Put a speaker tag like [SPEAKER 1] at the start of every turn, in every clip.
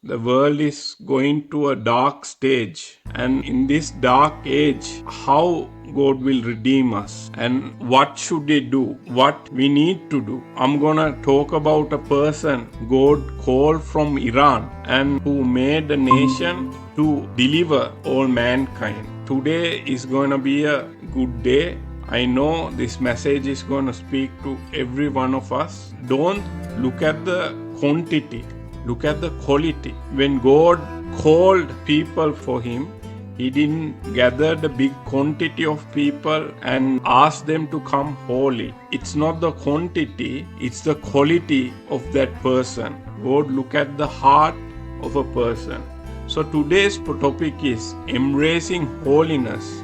[SPEAKER 1] The world is going to a dark stage, and in this dark age, how God will redeem us and what should they do, what we need to do. I'm gonna talk about a person God called from Iran and who made a nation to deliver all mankind. Today is gonna be a good day. I know this message is going to speak to every one of us. Don't look at the quantity, look at the quality. When God called people for Him, He didn't gather the big quantity of people and ask them to come holy. It's not the quantity, it's the quality of that person. God look at the heart of a person. So today's topic is embracing holiness,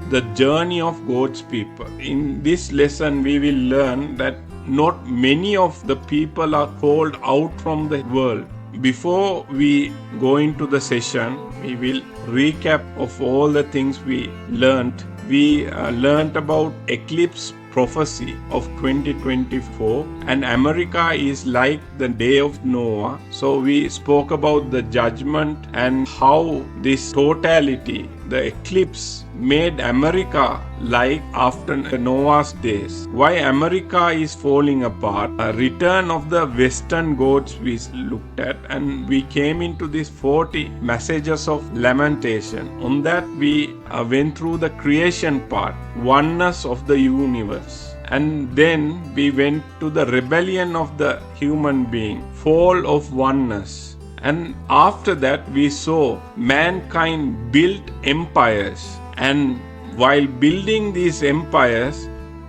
[SPEAKER 1] the journey of God's people. In this lesson, we will learn that not many of the people are called out from the world. Before we go into the session, we will recap of all the things we learned. We learned about Eclipse Prophecy of 2024, and America is like the day of Noah. So we spoke about the judgment and how this totality, the eclipse, made America like after Noah's days. Why America is falling apart. A return of the Western gods we looked at, and we came into these 40 messages of lamentation. On that we went through the creation part, oneness of the universe. And then we went to the rebellion of the human being, fall of oneness. And after that we saw mankind built empires, and while building these empires,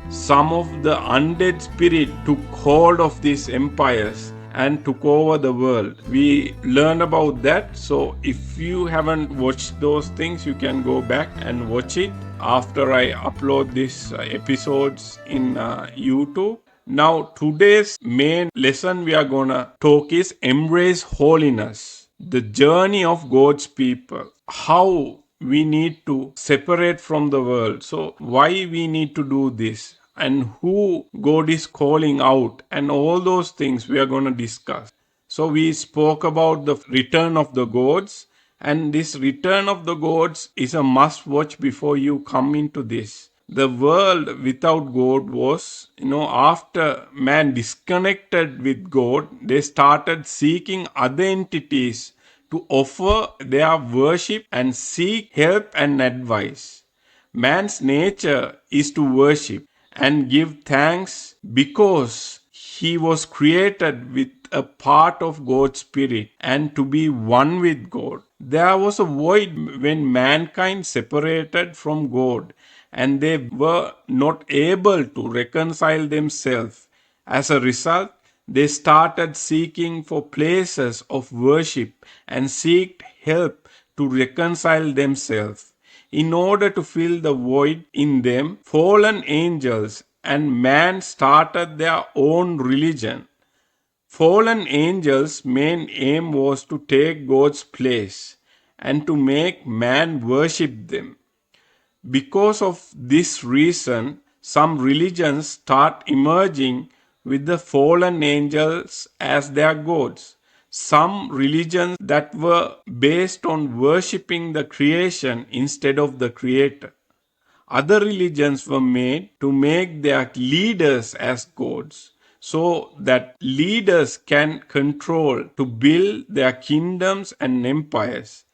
[SPEAKER 1] some of the undead spirit took hold of these empires and took over the world. We learned about that. So if you haven't watched those things, you can go back and watch it after I upload these episodes in YouTube. Now today's main lesson we are gonna talk is embrace holiness, the journey of God's people. How we need to separate from the world. So why we need to do this, and who God is calling out, and all those things we are going to discuss. So we spoke about the return of the gods, and this return of the gods is a must watch before you come into this. The world without God was, after man disconnected with God, they started seeking other entities to offer their worship and seek help and advice. Man's nature is to worship and give thanks because he was created with a part of God's Spirit and to be one with God. There was a void when mankind separated from God and they were not able to reconcile themselves. As a result, they started seeking for places of worship and seeked help to reconcile themselves. In order to fill the void in them, fallen angels and man started their own religion. Fallen angels' main aim was to take God's place and to make man worship them. Because of this reason, some religions start emerging with the fallen angels as their gods. Some religions that were based on worshipping the creation instead of the creator. Other religions were made to make their leaders as gods, so that leaders can control to build their kingdoms and empires.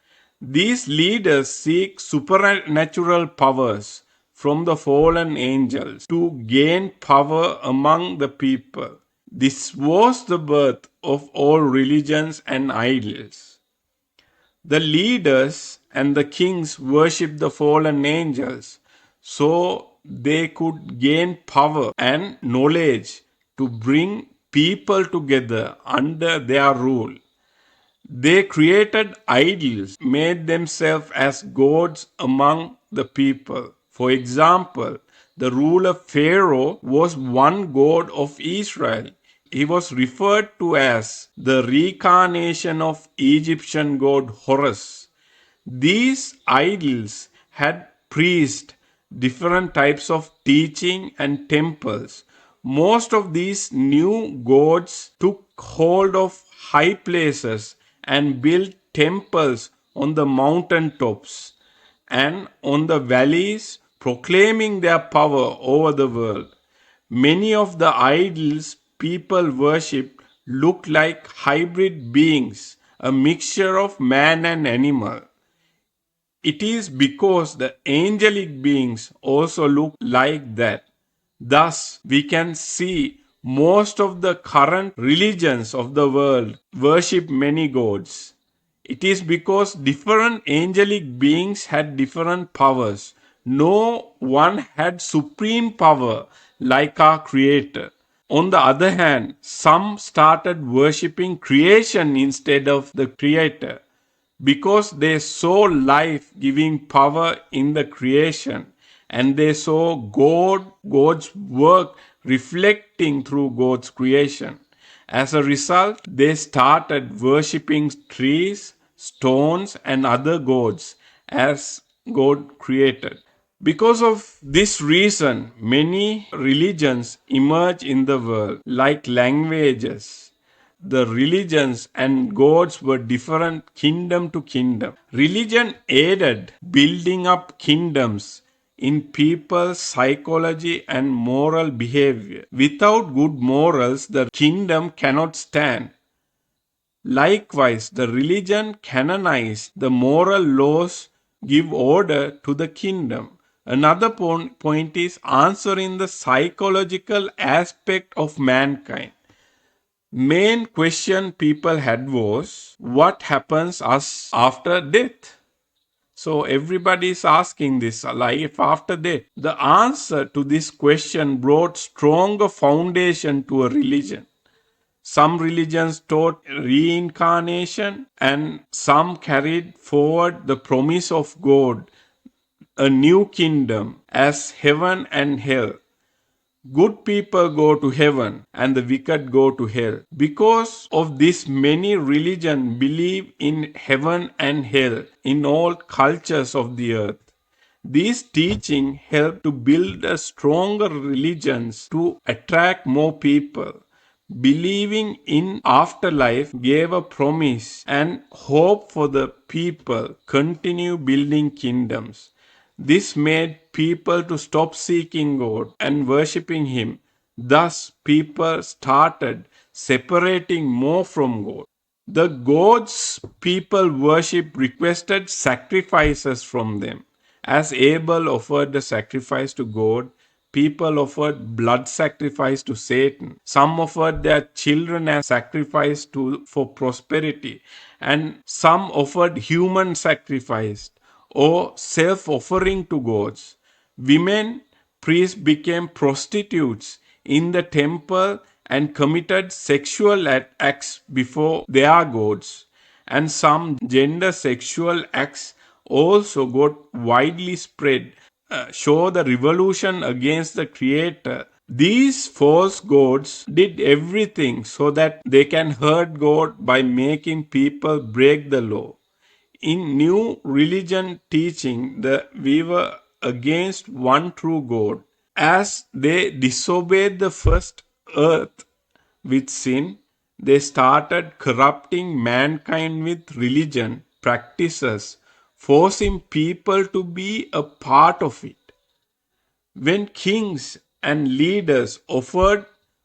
[SPEAKER 1] These leaders seek supernatural powers from the fallen angels to gain power among the people. This was the birth of all religions and idols. The leaders and the kings worshipped the fallen angels so they could gain power and knowledge to bring people together under their rule. They created idols, made themselves as gods among the people. For example, the ruler Pharaoh was one god of Israel. He was referred to as the reincarnation of Egyptian god Horus. These idols had priests, different types of teaching and temples. Most of these new gods took hold of high places and built temples on the mountain tops and on the valleys, proclaiming their power over the world. Many of the idols people worship look like hybrid beings, a mixture of man and animal. It is because the angelic beings also look like that. Thus, we can see most of the current religions of the world worship many gods. It is because different angelic beings had different powers. No one had supreme power like our Creator. On the other hand, some started worshipping creation instead of the Creator because they saw life giving power in the creation and they saw God's work reflecting through God's creation. As a result, they started worshipping trees, stones, and other gods as God created. Because of this reason, many religions emerge in the world, like languages. The religions and gods were different kingdom to kingdom. Religion aided building up kingdoms in people's psychology and moral behavior. Without good morals, the kingdom cannot stand. Likewise, the religion canonized the moral laws give order to the kingdom. Another point is answering the psychological aspect of mankind. Main question people had was what happens us after death? So everybody is asking this life after death. The answer to this question brought stronger foundation to a religion. Some religions taught reincarnation and some carried forward the promise of God, a new kingdom as heaven and hell. Good people go to heaven and the wicked go to hell. Because of this, many religions believe in heaven and hell in all cultures of the earth. These teachings help to build a stronger religions to attract more people. Believing in afterlife gave a promise and hope for the people continue building kingdoms. This made people to stop seeking God and worshipping Him. Thus, people started separating more from God. The gods people worship requested sacrifices from them. As Abel offered a sacrifice to God, people offered blood sacrifice to Satan. Some offered their children as sacrifice for prosperity, and some offered human sacrifice or self-offering to gods. Women priests became prostitutes in the temple and committed sexual acts before their gods. And some gender sexual acts also got widely spread, show the revolution against the Creator. These false gods did everything so that they can hurt God by making people break the law. In new religion teaching, we were against one true God. As they disobeyed the first earth with sin, they started corrupting mankind with religion practices, forcing people to be a part of it. When kings and leaders offered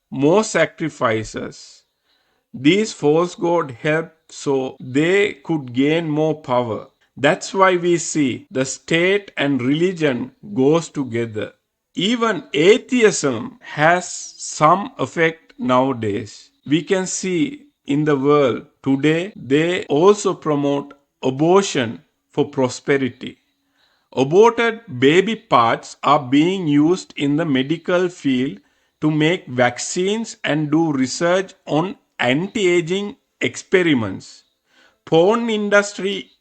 [SPEAKER 1] more sacrifices, these false gods helped so they could gain more power. That's why we see the state and religion goes together. Even atheism has some effect nowadays. We can see in the world today they also promote abortion for prosperity. Aborted baby parts are being used in the medical field to make vaccines and do research on anti-aging experiments. Porn industry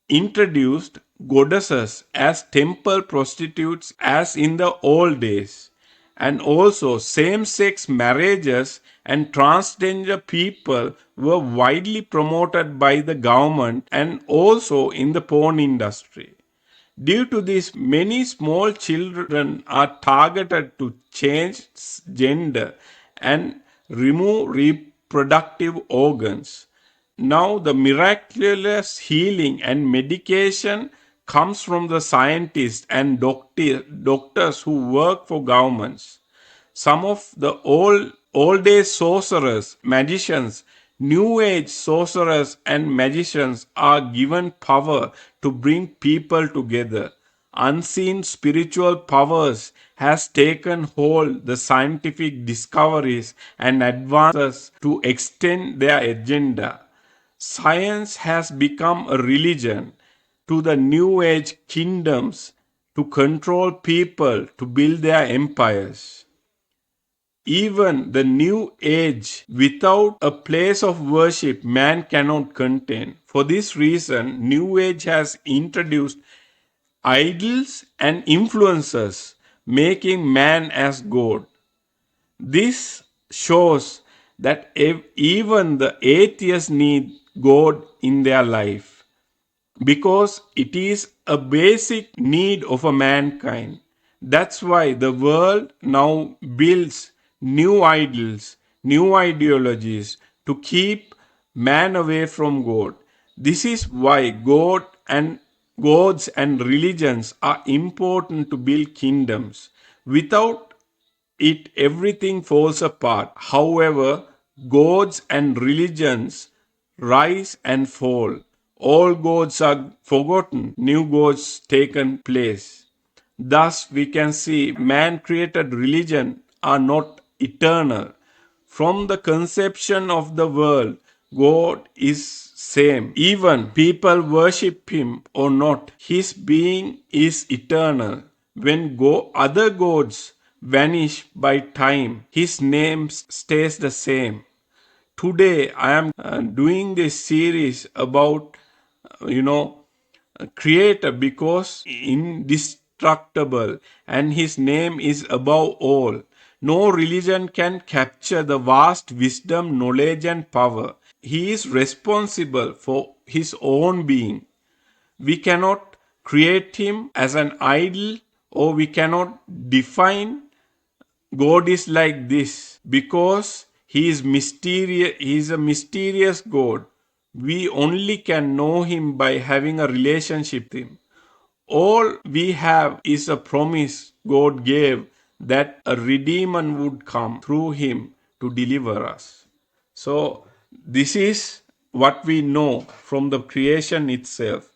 [SPEAKER 1] introduced goddesses as temple prostitutes as in the old days, and also same-sex marriages and transgender people were widely promoted by the government and also in the porn industry. Due to this, many small children are targeted to change gender and remove reproductive organs. Now the miraculous healing and medication comes from the scientists and doctors who work for governments. Some of the old age sorcerers, magicians, new age sorcerers and magicians are given power to bring people together. Unseen spiritual powers has taken hold the scientific discoveries and advances to extend their agenda. Science has become a religion to the new age kingdoms to control people to build their empires. Even the new age, without a place of worship, man cannot contain. For this reason, new age has introduced idols and influences, making man as God. This shows that even the atheists need God in their life because it is a basic need of a mankind. That's why the world now builds new idols, new ideologies to keep man away from God. This is why gods and religions are important to build kingdoms. Without it, everything falls apart. However, gods and religions rise and fall. All gods are forgotten, new gods taken place. Thus, we can see man created religion are not eternal. From the conception of the world, God is same. Even people worship him or not, his being is eternal. When other gods vanish by time, his name stays the same. Today I am doing this series about creator because indestructible and his name is above all. No religion can capture the vast wisdom, knowledge and power. He is responsible for his own being. We cannot create him as an idol, or we cannot define God is like this because he is mysterious. He is a mysterious God. We only can know him by having a relationship with him. All we have is a promise God gave that a redeemer would come through him to deliver us. So this is what we know from the creation itself,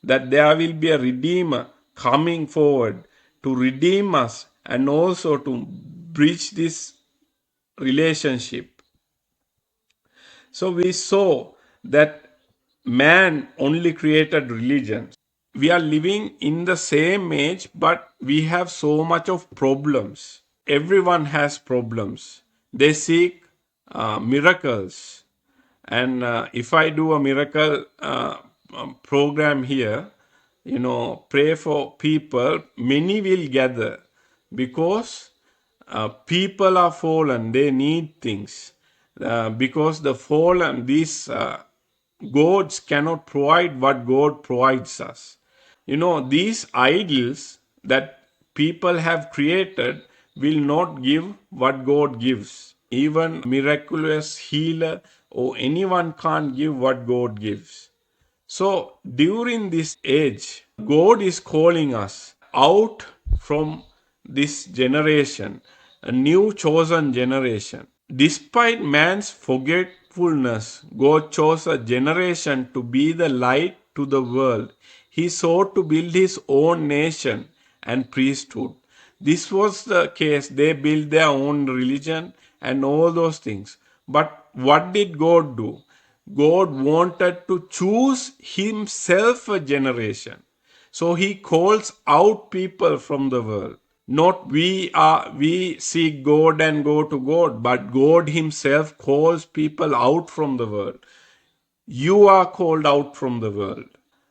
[SPEAKER 1] that there will be a redeemer coming forward to redeem us and also to bridge this relationship. So we saw that man only created religions. We are living in the same age, but we have so much of problems. Everyone has problems. They seek miracles. And if I do a miracle program here, pray for people, many will gather because people are fallen, they need things. Because the fallen, these gods cannot provide what God provides us. These idols that people have created will not give what God gives. Even miraculous healer or anyone can't give what God gives. So during this age, God is calling us out from this generation, a new chosen generation. Despite man's forgetfulness, God chose a generation to be the light to the world. He sought to build his own nation and priesthood. This was the case. They built their own religion and all those things. But what did God do? God wanted to choose himself a generation. So he calls out people from the world. Not we seek God and go to God, but God himself calls people out from the world. You are called out from the world.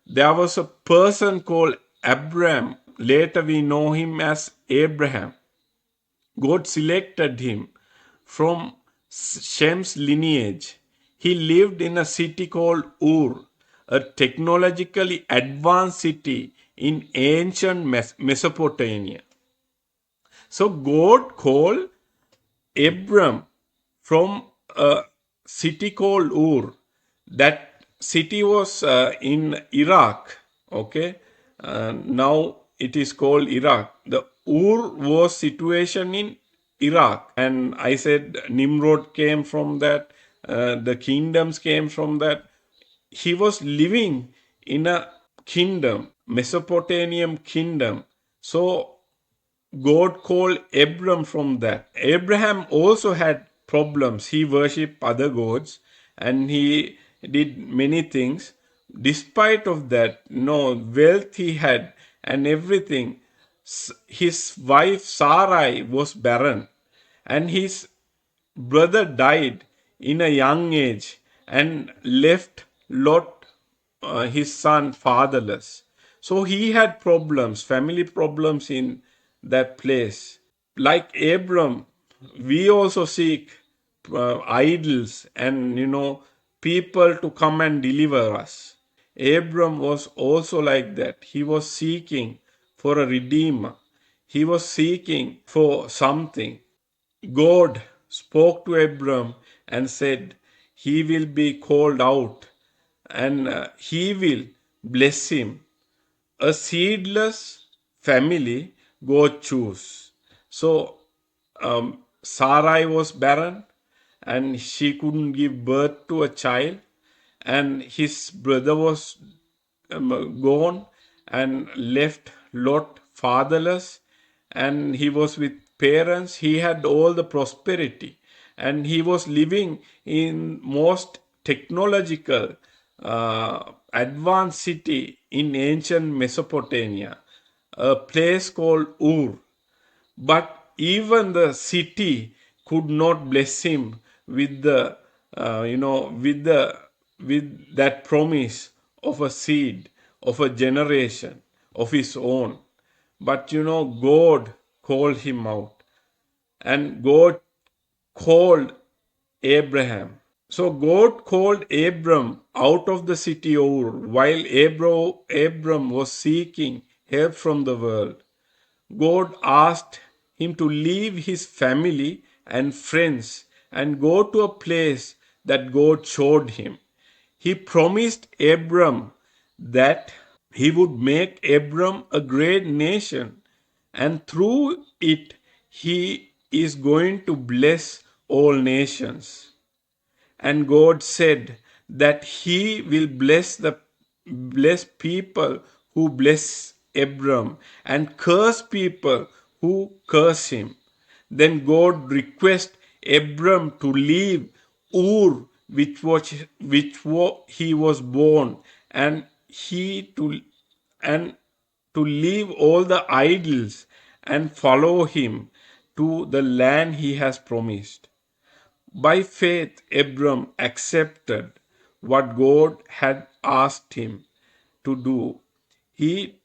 [SPEAKER 1] There was a person called Abraham. Later we know him as Abraham. God selected him from Shem's lineage. He lived in a city called Ur, a technologically advanced city in ancient Mesopotamia. So God called Abram from a city called Ur. That city was in Iraq. Okay, now it is called Iraq. The Ur was situation in Iraq, and I said Nimrod came from that. The kingdoms came from that. He was living in a kingdom, Mesopotamian kingdom. So God called Abram from that. Abraham also had problems. He worshipped other gods and he did many things. Despite of that, no wealth he had and everything. His wife Sarai was barren, and his brother died in a young age and left Lot, his son, fatherless. So he had problems, family problems in that place. Like Abram, we also seek idols and people to come and deliver us. Abram was also like that. He was seeking for a redeemer. He was seeking for something. God spoke to Abram and said, he will be called out and he will bless him. A seedless family God choose. So Sarai was barren and she couldn't give birth to a child, and his brother was gone and left Lot fatherless, and he was with parents. He had all the prosperity, and he was living in most technological advanced city in ancient Mesopotamia, a place called Ur. But even the city could not bless him with the with that promise of a seed, of a generation of his own. But God called him out, and God called Abraham. So God called Abram out of the city Ur while Abram was seeking help from the world. God asked him to leave his family and friends and go to a place that God showed him. He promised Abram that he would make Abram a great nation, and through it he is going to bless all nations. And God said that he will bless people who bless Abram and curse people who curse him. Then God request Abram to leave Ur, he was born, and he to and to leave all the idols and follow him to the land he has promised. By faith, Abram accepted what God had asked him to do. He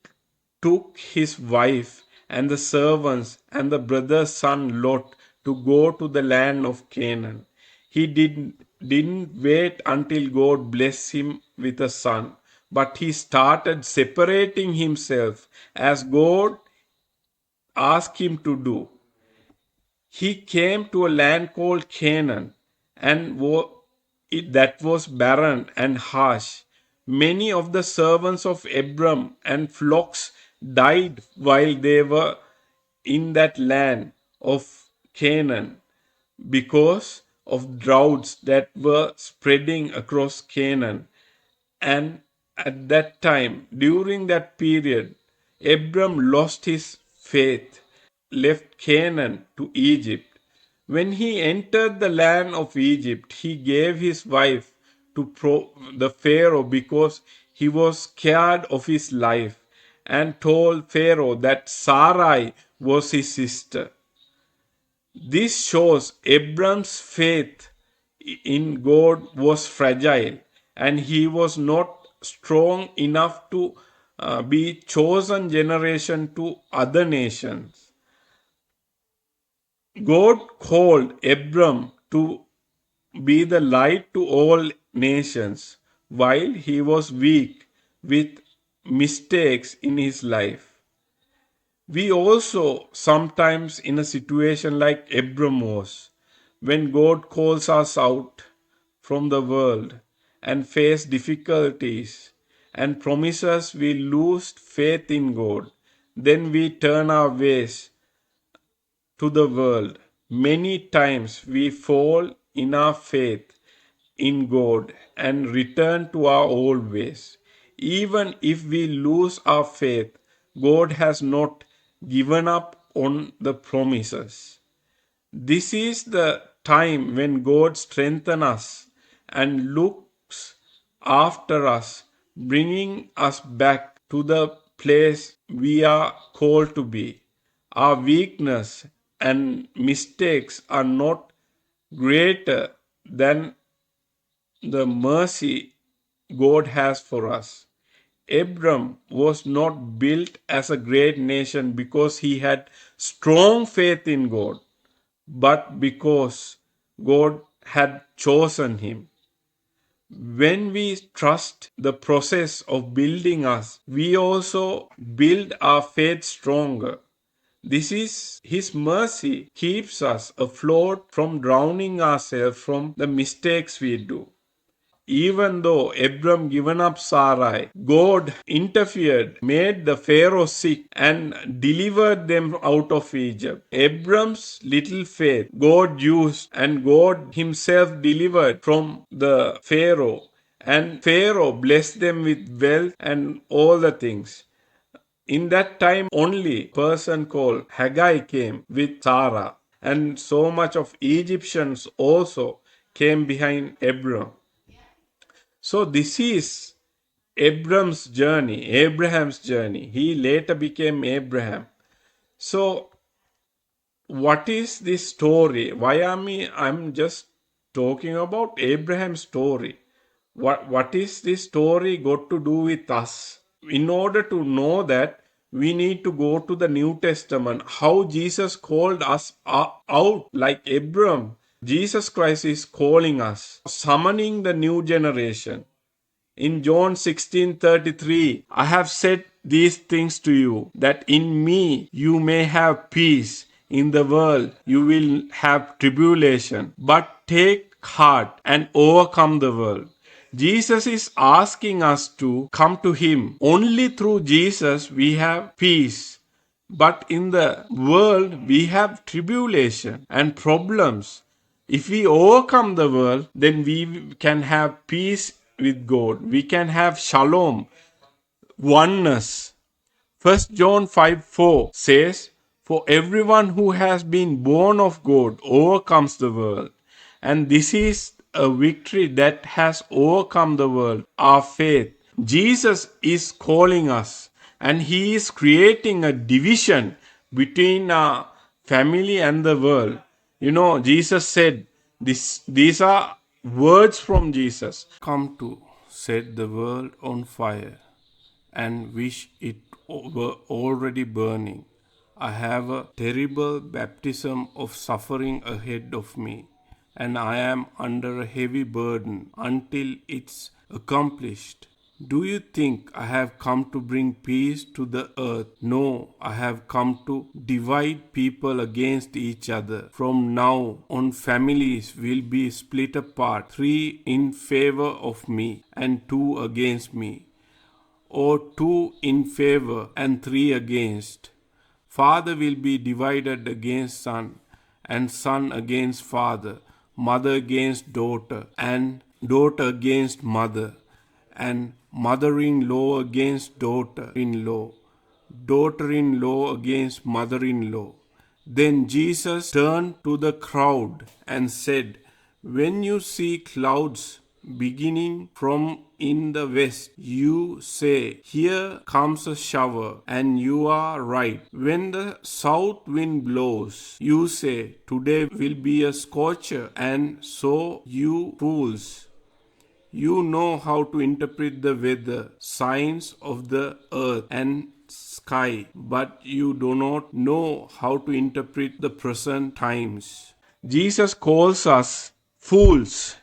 [SPEAKER 1] took his wife and the servants and the brother's son Lot to go to the land of Canaan. He didn't wait until God blessed him with a son, but he started separating himself as God asked him to do. He came to a land called Canaan, and that was barren and harsh. Many of the servants of Abram and flocks died while they were in that land of Canaan because of droughts that were spreading across Canaan. And at that time, during that period, Abram lost his faith, left Canaan to Egypt. When he entered the land of Egypt, he gave his wife to the Pharaoh because he was scared of his life, and told Pharaoh that Sarai was his sister. This shows Abram's faith in God was fragile, and he was not strong enough to be chosen generation to other nations. God called Abram to be the light to all nations while he was weak with mistakes in his life. We also sometimes in a situation like Abram was, when God calls us out from the world and face difficulties and promises, we lose faith in God. Then we turn our ways to the world. Many times we fall in our faith in God and return to our old ways. Even if we lose our faith, God has not given up on the promises. This is the time when God strengthens us and looks after us, bringing us back to the place we are called to be. Our weakness and mistakes are not greater than the mercy God has for us. Abram was not built as a great nation because he had strong faith in God, but because God had chosen him. When we trust the process of building us, we also build our faith stronger. This is His mercy keeps us afloat from drowning ourselves from the mistakes we do. Even though Abram given up Sarai, God interfered, made the Pharaoh sick, and delivered them out of Egypt. Abram's little faith God used, and God Himself delivered from the Pharaoh. And Pharaoh blessed them with wealth and all the things. In that time only person called Haggai came with Sarah, and so much of Egyptians also came behind Abram. So this is Abraham's journey. He later became Abraham. So what is this story? Why am I'm just talking about Abraham's story? What is this story got to do with us? In order to know that, we need to go to the New Testament. How Jesus called us out like Abraham. Jesus Christ is calling us, summoning the new generation. In John 16:33, I have said these things to you, that in me you may have peace. In the world you will have tribulation, but take heart and overcome the world. Jesus is asking us to come to Him. Only through Jesus we have peace. But in the world we have tribulation and problems. If we overcome the world, then we can have peace with God. We can have shalom, oneness. First John 5:4 says, "For everyone who has been born of God overcomes the world." And this is a victory that has overcome the world, our faith. Jesus is calling us, and He is creating a division between our family and the world. You know, Jesus said, these are words from Jesus. Come to set the world on fire and wish it were already burning. I have a terrible baptism of suffering ahead of me, and I am under a heavy burden until it's accomplished. Do you think I have come to bring peace to the earth? No, I have come to divide people against each other. From now on, families will be split apart, 3 in favor of me and 2 against me, or 2 in favor and 3 against. Father will be divided against son, and son against father, mother against daughter, and daughter against mother, and mother-in-law against daughter-in-law, daughter-in-law against mother-in-law. Then Jesus turned to the crowd and said, "When you see clouds beginning from in the west, you say, 'Here comes a shower,' and you are right. When the south wind blows, you say, 'Today will be a scorcher,' and so you fools. You know how to interpret the weather, signs of the earth and sky, but you do not know how to interpret the present times." Jesus calls us fools.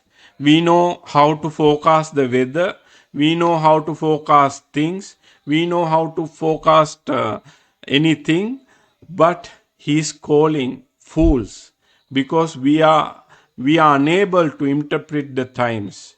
[SPEAKER 1] We know how to forecast the weather. We know how to forecast things. We know how to forecast anything, but He is calling fools because we are unable to interpret the times.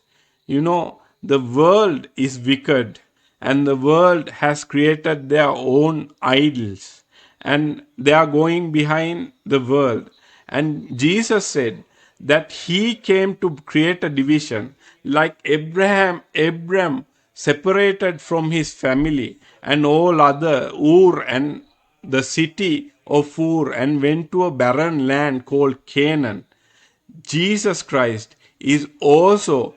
[SPEAKER 1] The world is wicked, and the world has created their own idols, and they are going behind the world. And Jesus said that he came to create a division, like Abraham separated from his family and all other Ur and the city of Ur and went to a barren land called Canaan. Jesus Christ is also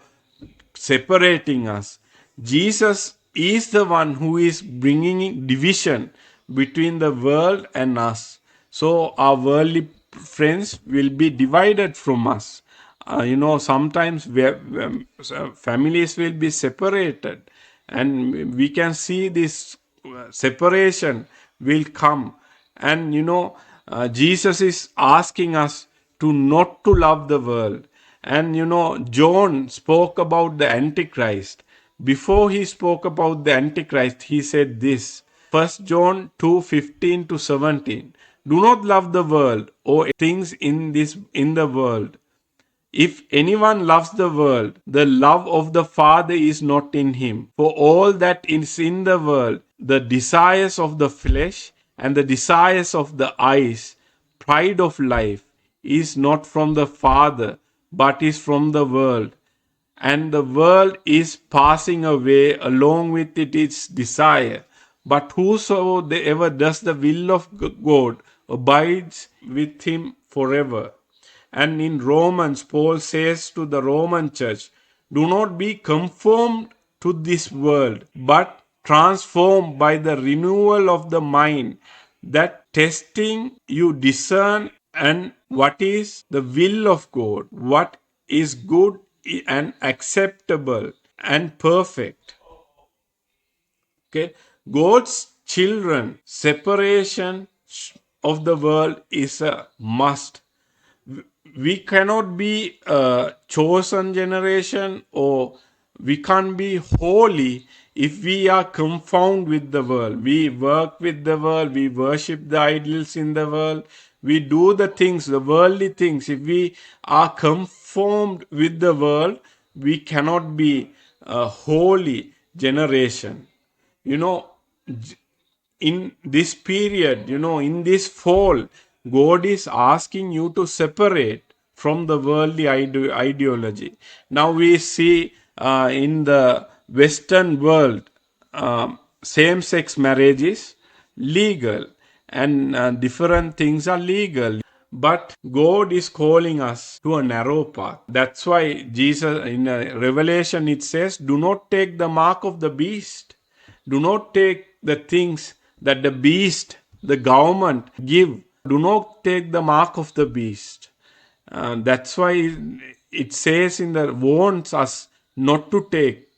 [SPEAKER 1] separating us. Jesus is the one who is bringing division between the world and us. So our worldly friends will be divided from us. Sometimes families will be separated, and we can see this separation will come. And Jesus is asking us to not to love the world. And John spoke about the Antichrist. Before he spoke about the Antichrist, he said this. First John 2:15 to 17. Do not love the world or things in the world. If anyone loves the world, the love of the Father is not in him. For all that is in the world, the desires of the flesh and the desires of the eyes, pride of life, is not from the Father, but is from the world. And the world is passing away along with it its desire. But whosoever does the will of God abides with him forever. And in Romans, Paul says to the Roman church, do not be conformed to this world, but transformed by the renewal of the mind, that testing you discern and what is the will of God, what is good and acceptable and perfect. Okay, God's children, separation of the world is a must. We cannot be a chosen generation, or we can't be holy if we are confounded with the world. We work with the world, we worship the idols in the world, we do the things, the worldly things. If we are conformed with the world, we cannot be a holy generation. You know, in this period, in this fall, God is asking you to separate from the worldly ideology. Now we see in the Western world, same sex marriage is legal, and different things are legal. But God is calling us to a narrow path. That's why Jesus, in Revelation, it says, do not take the mark of the beast. Do not take the things that the beast, the government give. Do not take the mark of the beast. That's why it says in the warns us not to take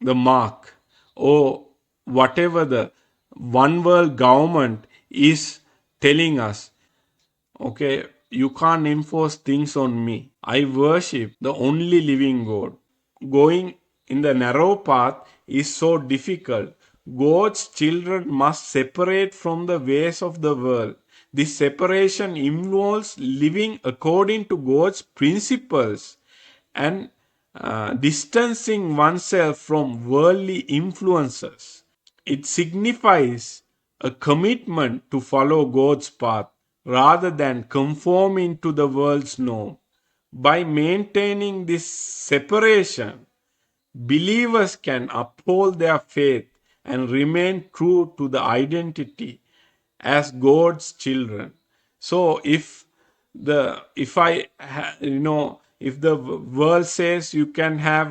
[SPEAKER 1] the mark or whatever the one world government is telling us. Okay, you can't enforce things on me. I worship the only living God. Going in the narrow path is so difficult. God's children must separate from the ways of the world. This separation involves living according to God's principles and distancing oneself from worldly influences. It signifies a commitment to follow God's path rather than conforming to the world's norm. By maintaining this separation, believers can uphold their faith and remain true to the identity as God's children. So if the world says you can have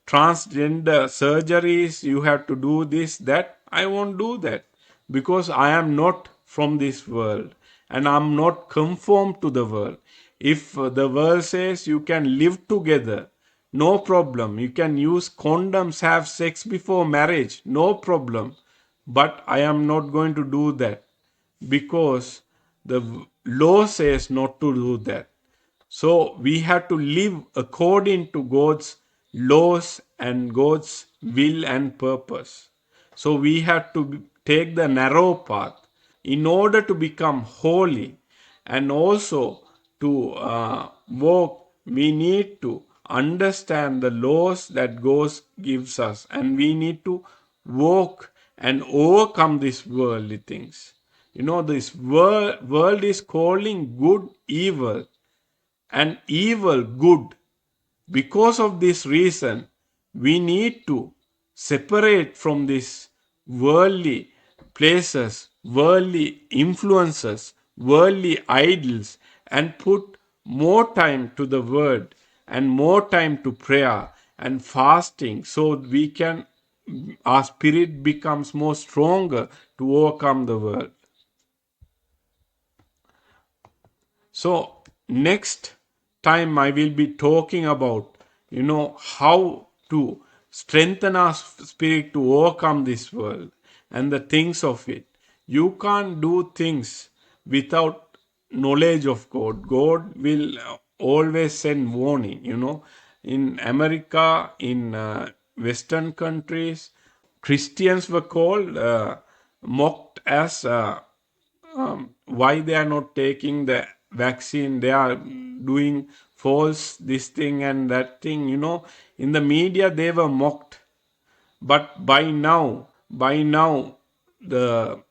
[SPEAKER 1] transgender surgeries, you have to do this, that, I won't do that, because I am not from this world and I'm not conformed to the world. If the world says you can live together, no problem. You can use condoms, have sex before marriage, no problem. But I am not going to do that, because the law says not to do that. So we have to live according to God's laws and God's will and purpose. So we have to take the narrow path in order to become holy, and also to walk. We need to understand the laws that God gives us, and we need to walk and overcome these worldly things. This world is calling good evil and evil good. Because of this reason, we need to separate from these worldly places, worldly influences, worldly idols, and put more time to the word and more time to prayer and fasting, so we can our spirit becomes more stronger to overcome the world. So next time I will be talking about, how to strengthen our spirit to overcome this world and the things of it. You can't do things without knowledge of God. God will always send warning, In America, in Western countries, Christians were called, mocked as why they are not taking the vaccine. They are doing false this thing and that thing. In the media they were mocked, but by now the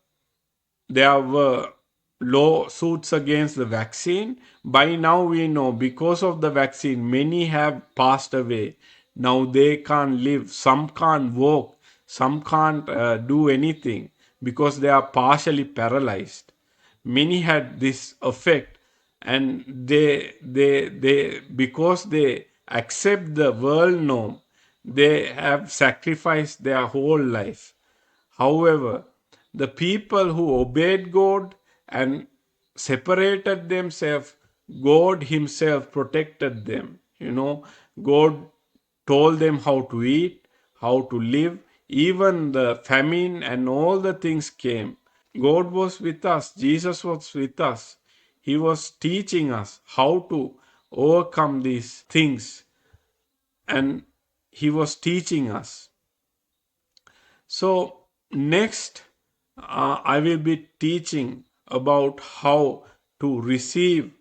[SPEAKER 1] there were lawsuits against the vaccine. By now we know, because of the vaccine, many have passed away. Now they can't live, some can't walk, some can't do anything because they are partially paralyzed. Many had this effect, and they because they accept the world norm, they have sacrificed their whole life. However, the people who obeyed God and separated themselves, God Himself protected them. God told them how to eat, how to live. Even the famine and all the things came. God was with us, Jesus was with us. He was teaching us how to overcome these things, and He was teaching us. So, next, I will be teaching about how to receive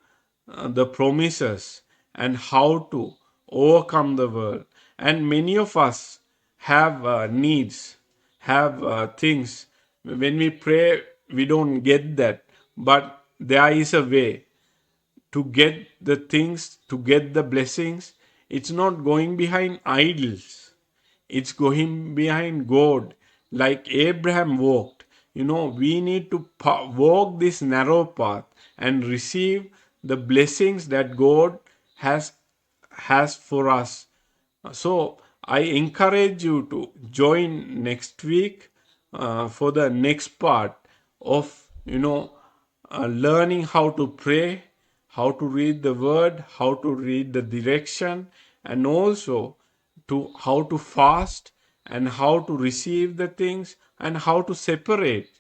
[SPEAKER 1] the promises and how to overcome the world. And many of us have needs, have things. When we pray, we don't get that, but there is a way to get the things, to get the blessings. It's not going behind idols, it's going behind God, like Abraham walked. We need to walk this narrow path and receive the blessings that God has for us. So I encourage you to join next week for the next part of learning how to pray, how to read the word, how to read the direction, and also to how to fast and how to receive the things and how to separate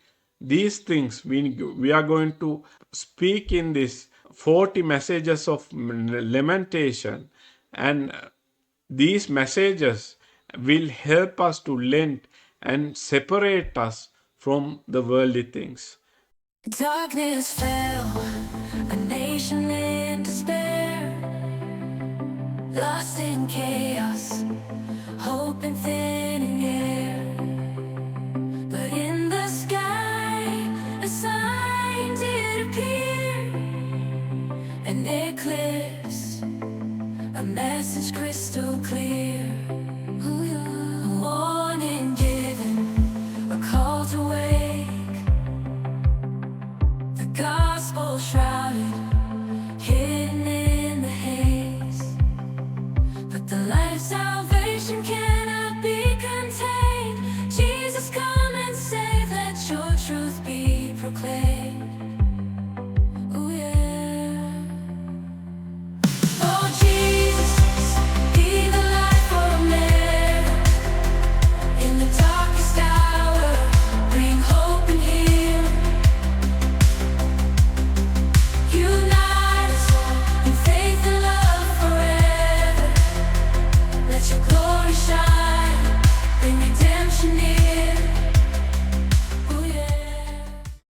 [SPEAKER 1] these things. We are going to speak in this 40 messages of lamentation, and these messages will help us to lend and separate us from the worldly things.
[SPEAKER 2] Darkness fell, a nation in despair, lost in chaos, hope and fear.